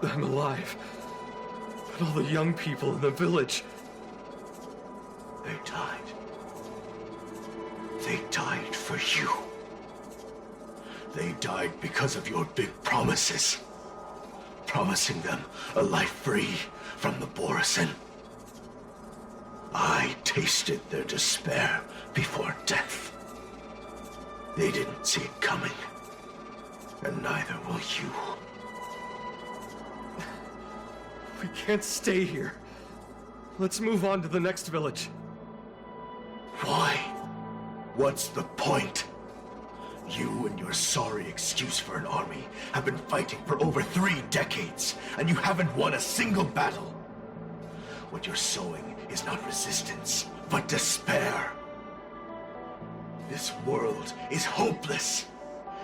I'm alive. But all the young people in the village... They died. They died for you. They died because of your big promises. Promising them a life free from the Borisin. I tasted their despair before death. They didn't see it coming. And neither will you. We can't stay here. Let's move on to the next village. Why? What's the point? You and your sorry excuse for an army have been fighting for over 3 decades, and you haven't won a single battle. What you're sowing is not resistance, but despair. This world is hopeless.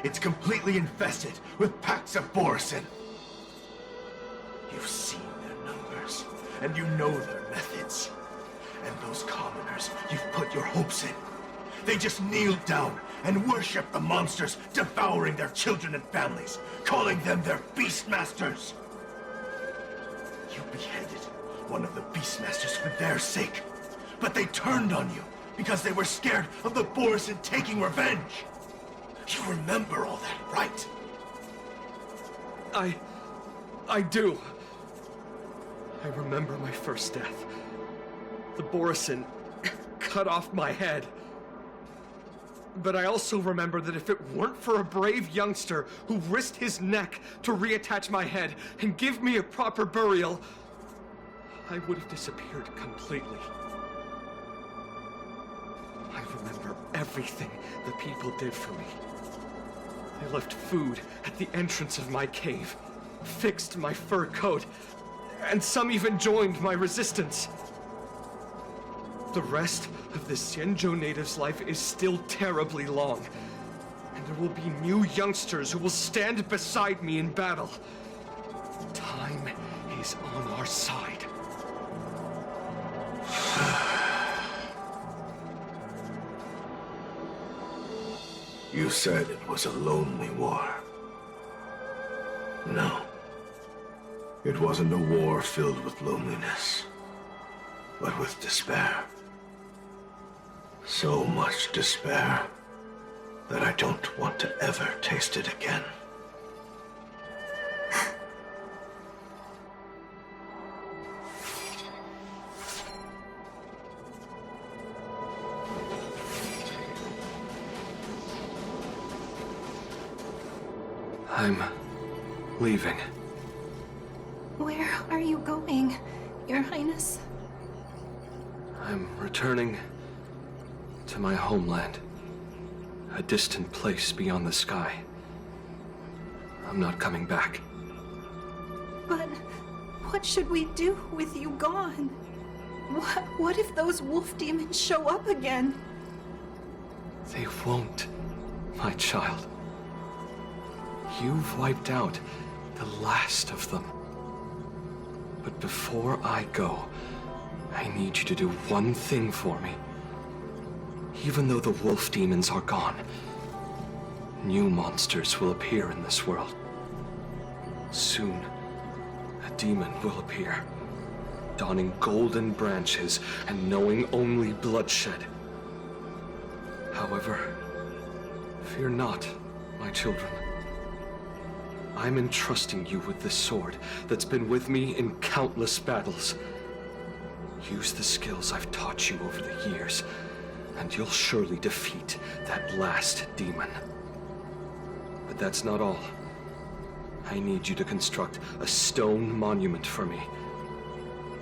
It's completely infested with packs of Borisin. You've seen their numbers, and you know their methods. And those commoners you've put your hopes in, they just kneel down and worship the monsters devouring their children and families, calling them their beastmasters. You beheaded one of the beastmasters for their sake, but they turned on you because they were scared of the Borisin taking revenge. You remember all that, right? I do. I remember my first death. The Borisin cut off my head. But I also remember that if it weren't for a brave youngster who risked his neck to reattach my head and give me a proper burial, I would have disappeared completely. I remember everything the people did for me. They left food at the entrance of my cave, fixed my fur coat, and some even joined my resistance. The rest of the Xianzhou native's life is still terribly long, and there will be new youngsters who will stand beside me in battle. Time is on our side. You said it was a lonely war. No. It wasn't a war filled with loneliness, but with despair. So much despair that I don't want to ever taste it again. I'm leaving. Where are you going, Your Highness? I'm returning to my homeland, a distant place beyond the sky. I'm not coming back. But what should we do with you gone? What if those wolf demons show up again? They won't, my child. You've wiped out the last of them. But before I go, I need you to do one thing for me. Even though the wolf demons are gone, new monsters will appear in this world. Soon, a demon will appear, donning golden branches and knowing only bloodshed. However, fear not, my children. I'm entrusting you with this sword that's been with me in countless battles. Use the skills I've taught you over the years, and you'll surely defeat that last demon. But that's not all. I need you to construct a stone monument for me.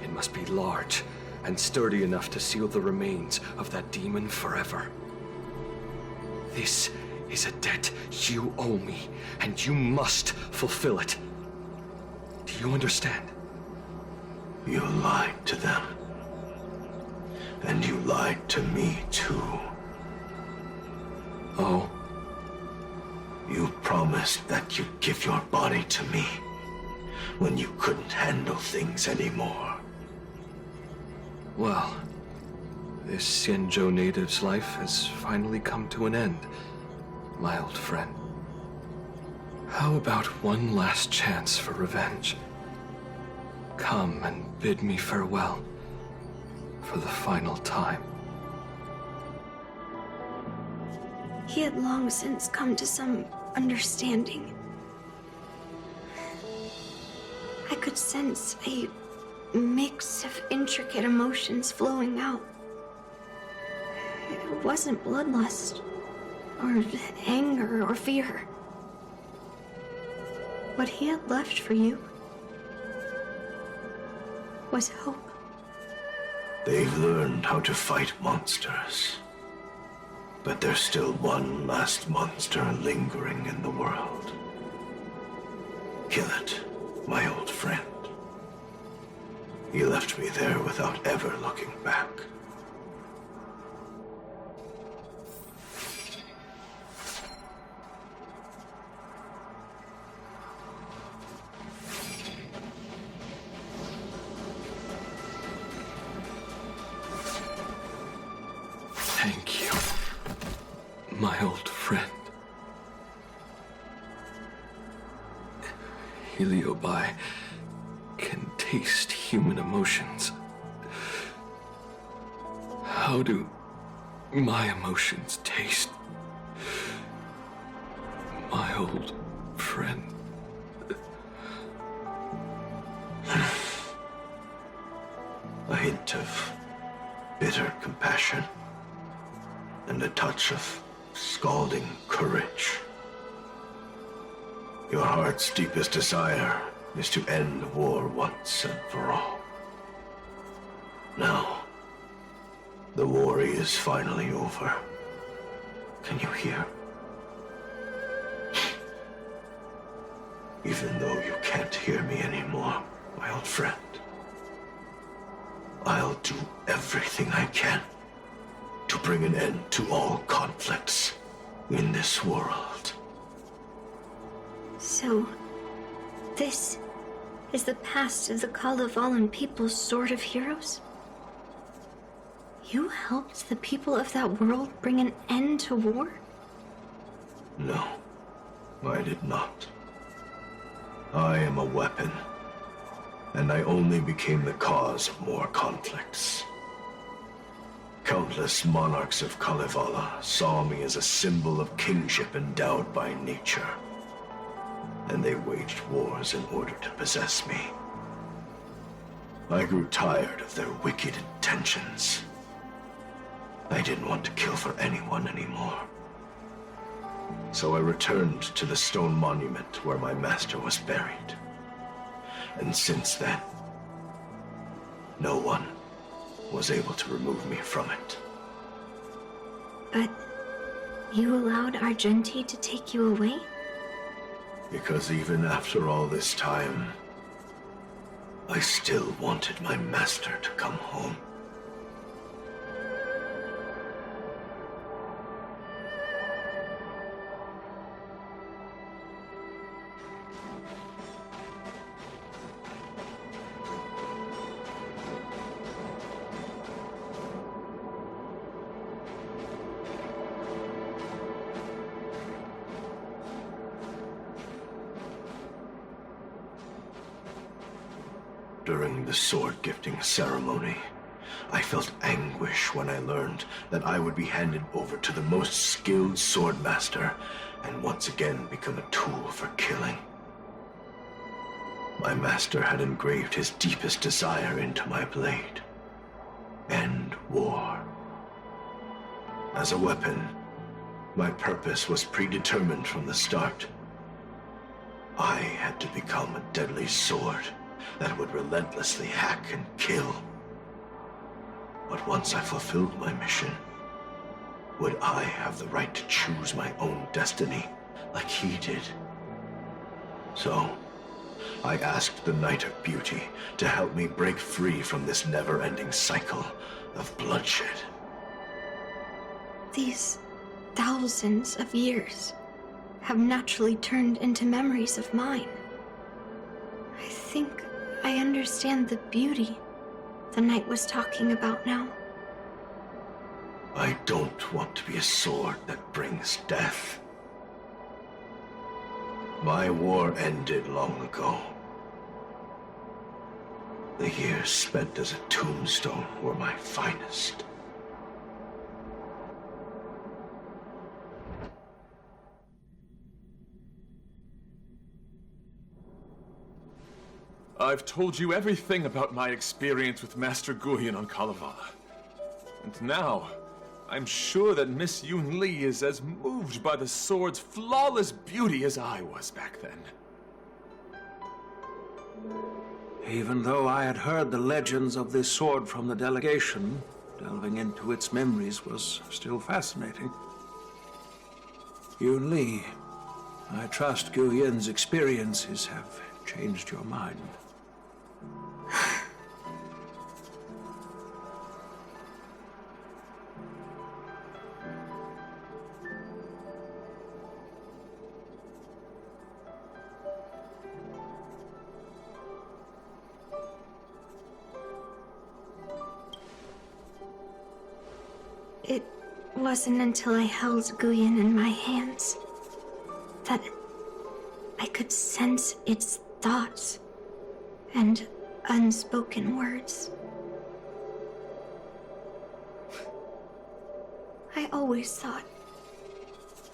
It must be large and sturdy enough to seal the remains of that demon forever. This is a debt you owe me, and you must fulfill it. Do you understand? You lied to them. And you lied to me, too. Oh? You promised that you'd give your body to me when you couldn't handle things anymore. Well, this Xianzhou native's life has finally come to an end, my old friend. How about one last chance for revenge? come and bid me farewell for the final time. He had long since come to some understanding. I could sense a mix of intricate emotions flowing out. It wasn't bloodlust, or anger, or fear. What he had left for you was hope. They've learned how to fight monsters. But there's still one last monster lingering in the world. Kill it, my old friend. He left me there without ever looking back. Thank you, my old friend. Heliobi can taste human emotions. How do my emotions taste, my old friend? A hint of bitter compassion and a touch of scalding courage. Your heart's deepest desire is to end war once and for all. Now, the war is finally over. Can you hear? Even though you can't hear me anymore, my old friend, I'll do everything I can to bring an end to all conflicts in this world. So, this is the past of the Kalevalan people's Sword of Heroes? You helped the people of that world bring an end to war? No, I did not. I am a weapon, and I only became the cause of more conflicts. Countless monarchs of Kalevala saw me as a symbol of kingship endowed by nature, and they waged wars in order to possess me. I grew tired of their wicked intentions. I didn't want to kill for anyone anymore. So I returned to the stone monument where my master was buried. And since then, no one was able to remove me from it. But you allowed Argenti to take you away? Because even after all this time, I still wanted my master to come home. During the sword gifting ceremony, I felt anguish when I learned that I would be handed over to the most skilled swordmaster and once again become a tool for killing. My master had engraved his deepest desire into my blade. End war. As a weapon, my purpose was predetermined from the start. I had to become a deadly sword that would relentlessly hack and kill. But once I fulfilled my mission, would I have the right to choose my own destiny like he did? So, I asked the Knight of Beauty to help me break free from this never-ending cycle of bloodshed. These thousands of years have naturally turned into memories of mine. I think I understand the beauty the knight was talking about now. I don't want to be a sword that brings death. My war ended long ago. The years spent as a tombstone were my finest. I've told you everything about my experience with Master Guyan on Kalevala. And now, I'm sure that Miss Yoon Lee is as moved by the sword's flawless beauty as I was back then. Even though I had heard the legends of this sword from the delegation, delving into its memories was still fascinating. Yoon Lee, I trust Guyin's experiences have changed your mind. It wasn't until I held Guyan in my hands that I could sense its thoughts and unspoken words. I always thought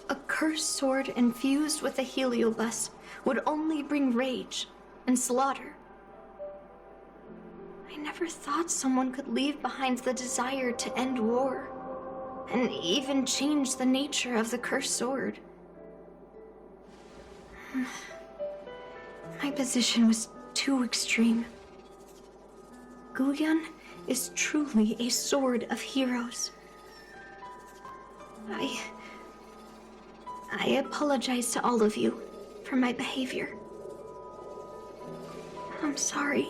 a cursed sword infused with a heliobus would only bring rage and slaughter. I never thought someone could leave behind the desire to end war, and even change the nature of the cursed sword. My position was too extreme. Guyan is truly a sword of heroes. I apologize to all of you for my behavior. I'm sorry.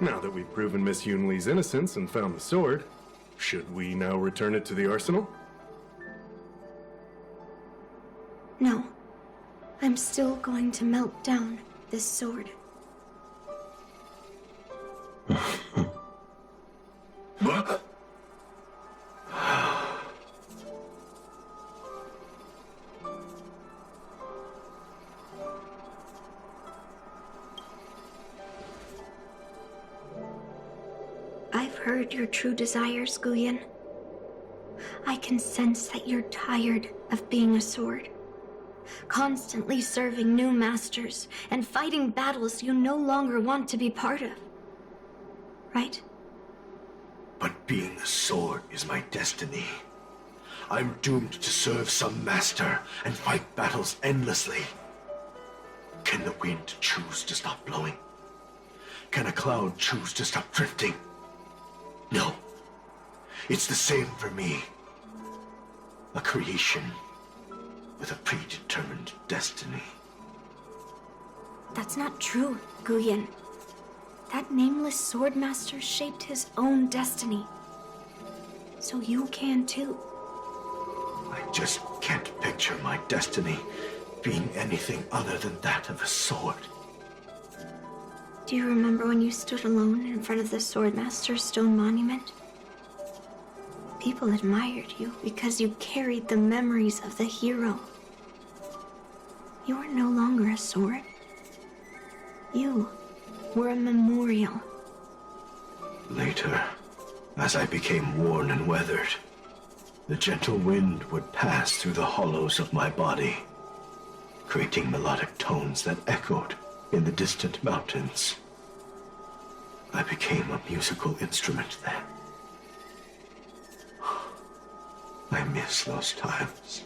Now that we've proven Miss Yoon Lee's innocence and found the sword, should we now return it to the arsenal? No. I'm still going to melt down this sword. I've heard your true desires, Guyan. I can sense that you're tired of being a sword, constantly serving new masters and fighting battles you no longer want to be part of. Right? But being a sword is my destiny. I'm doomed to serve some master and fight battles endlessly. Can the wind choose to stop blowing? Can a cloud choose to stop drifting? No. It's the same for me. A creation with a predetermined destiny. That's not true, Guyan. That nameless swordmaster shaped his own destiny. So you can too. I just can't picture my destiny being anything other than that of a sword. Do you remember when you stood alone in front of the Swordmaster's stone monument? People admired you because you carried the memories of the hero. You were no longer a sword. You were a memorial. Later, as I became worn and weathered, the gentle wind would pass through the hollows of my body, creating melodic tones that echoed in the distant mountains. I became a musical instrument then. I miss those times.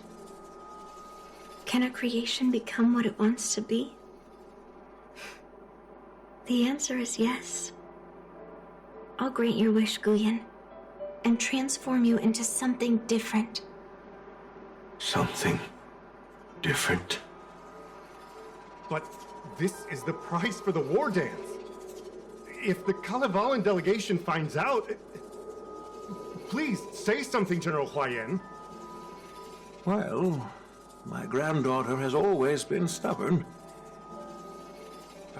Can a creation become what it wants to be? The answer is yes. I'll grant your wish, Guyan, and transform you into something different. Something different? But this is the price for the war dance. If the Kalevalan delegation finds out... Please, say something, General Huayan. Well, my granddaughter has always been stubborn.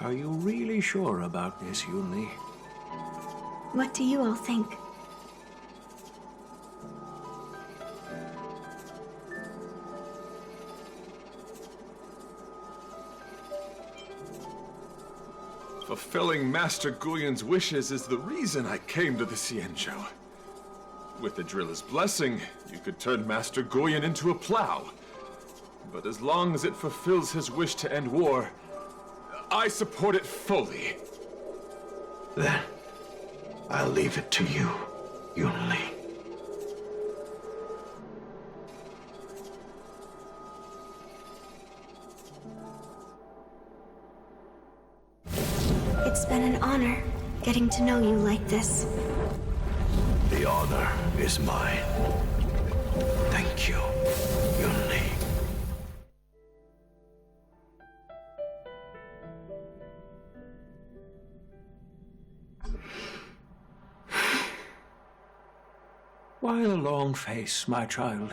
Are you really sure about this, Yoon Lee? What do you all think? Fulfilling Master Guyon's wishes is the reason I came to the Xianzhou. With the Drilla's blessing, you could turn Master Guyon into a plow. But as long as it fulfills his wish to end war, I support it fully. Then, I'll leave it to you, Yunli. It's been an honor getting to know you like this. The honor is mine. Thank you, Yunli. Why a long face, my child?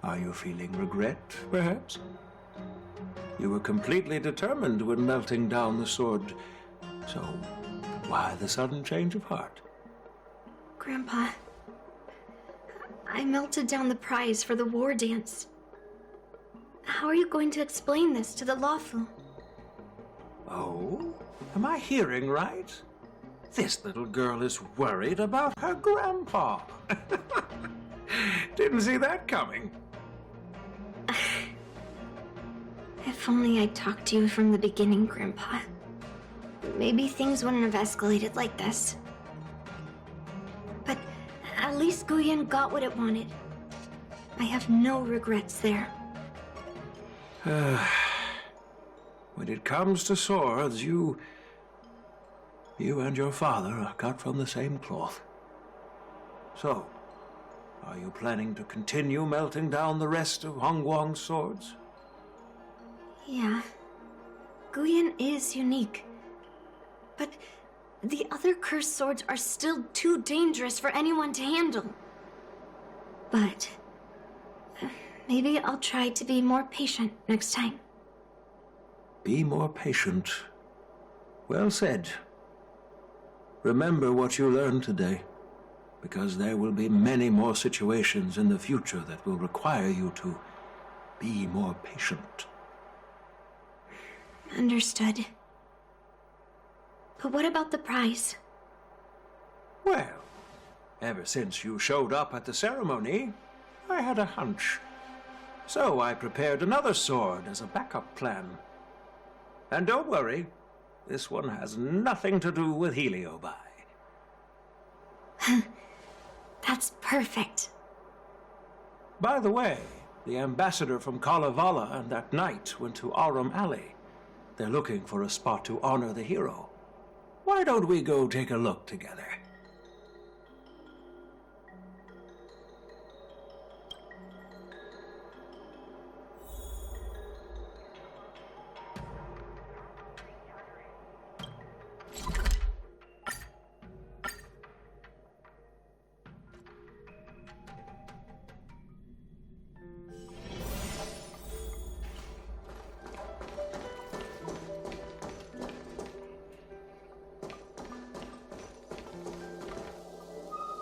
Are you feeling regret, perhaps? You were completely determined when melting down the sword, so why the sudden change of heart? Grandpa, I melted down the prize for the war dance. How are you going to explain this to the Lawfu? Oh? Am I hearing right? This little girl is worried about her grandpa. Didn't see that coming. If only I'd talked to you from the beginning, Grandpa. Maybe things wouldn't have escalated like this. But at least Guyon got what it wanted. I have no regrets there. When it comes to swords, you and your father are cut from the same cloth. So, are you planning to continue melting down the rest of Hongguang's swords? Yeah. Guyon is unique. But the other cursed swords are still too dangerous for anyone to handle. But maybe I'll try to be more patient next time. Be more patient. Well said. Remember what you learned today, because there will be many more situations in the future that will require you to be more patient. Understood. But what about the prize? Well, ever since you showed up at the ceremony, I had a hunch. So I prepared another sword as a backup plan. And don't worry, this one has nothing to do with Heliobi. That's perfect. By the way, the ambassador from Kalevala and that knight went to Arum Alley. They're looking for a spot to honor the hero. Why don't we go take a look together?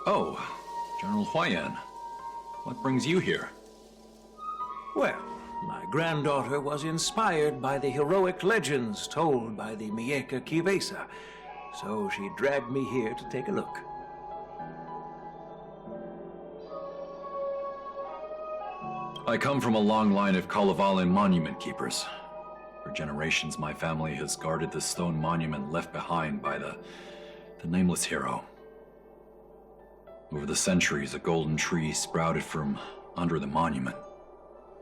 Oh, General Huayan. What brings you here? Well, my granddaughter was inspired by the heroic legends told by the Mieka Kivesa, so she dragged me here to take a look. I come from a long line of Kalevalan monument keepers. For generations, my family has guarded the stone monument left behind by the nameless hero. Over the centuries, a golden tree sprouted from under the monument,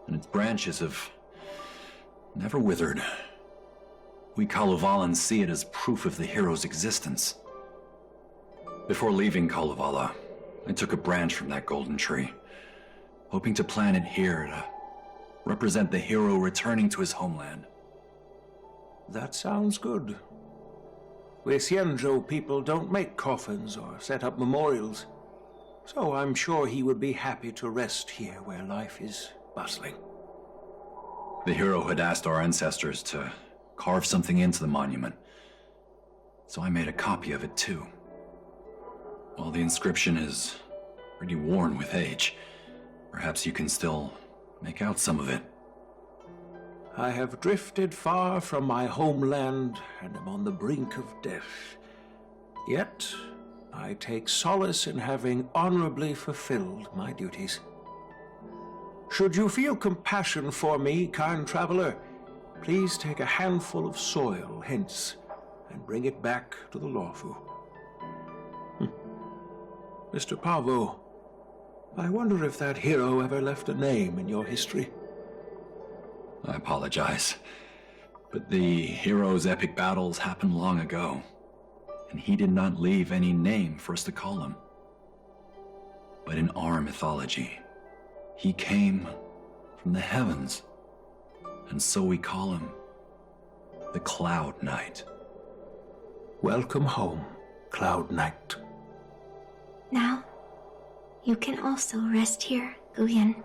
and its branches have never withered. We Kalevalans see it as proof of the hero's existence. Before leaving Kalevala, I took a branch from that golden tree, hoping to plant it here to represent the hero returning to his homeland. That sounds good. We Xianzhou people don't make coffins or set up memorials, so I'm sure he would be happy to rest here where life is bustling. The hero had asked our ancestors to carve something into the monument, so I made a copy of it too. While the inscription is pretty worn with age, perhaps you can still make out some of it. I have drifted far from my homeland and am on the brink of death. Yet, I take solace in having honorably fulfilled my duties. Should you feel compassion for me, kind traveler, please take a handful of soil hence and bring it back to the Lawfu. Mr. Pavo, I wonder if that hero ever left a name in your history. I apologize, but the hero's epic battles happened long ago, and he did not leave any name for us to call him. But in our mythology, he came from the heavens, and so we call him the Cloud Knight. Welcome home, Cloud Knight. Now, you can also rest here, Guyan.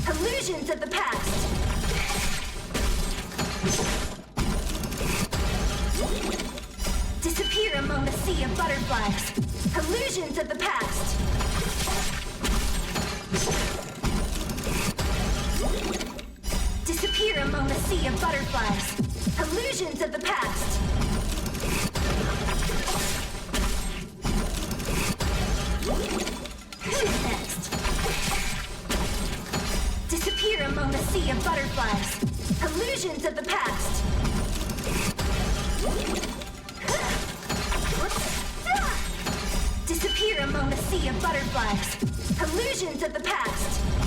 Illusions of the past. Disappear among the sea of butterflies. Illusions of the past. Disappear among the sea of butterflies. Illusions of the past. Who's next? Disappear among the sea of butterflies. Illusions of the past. Disappear among the sea of butterflies. Illusions of the past.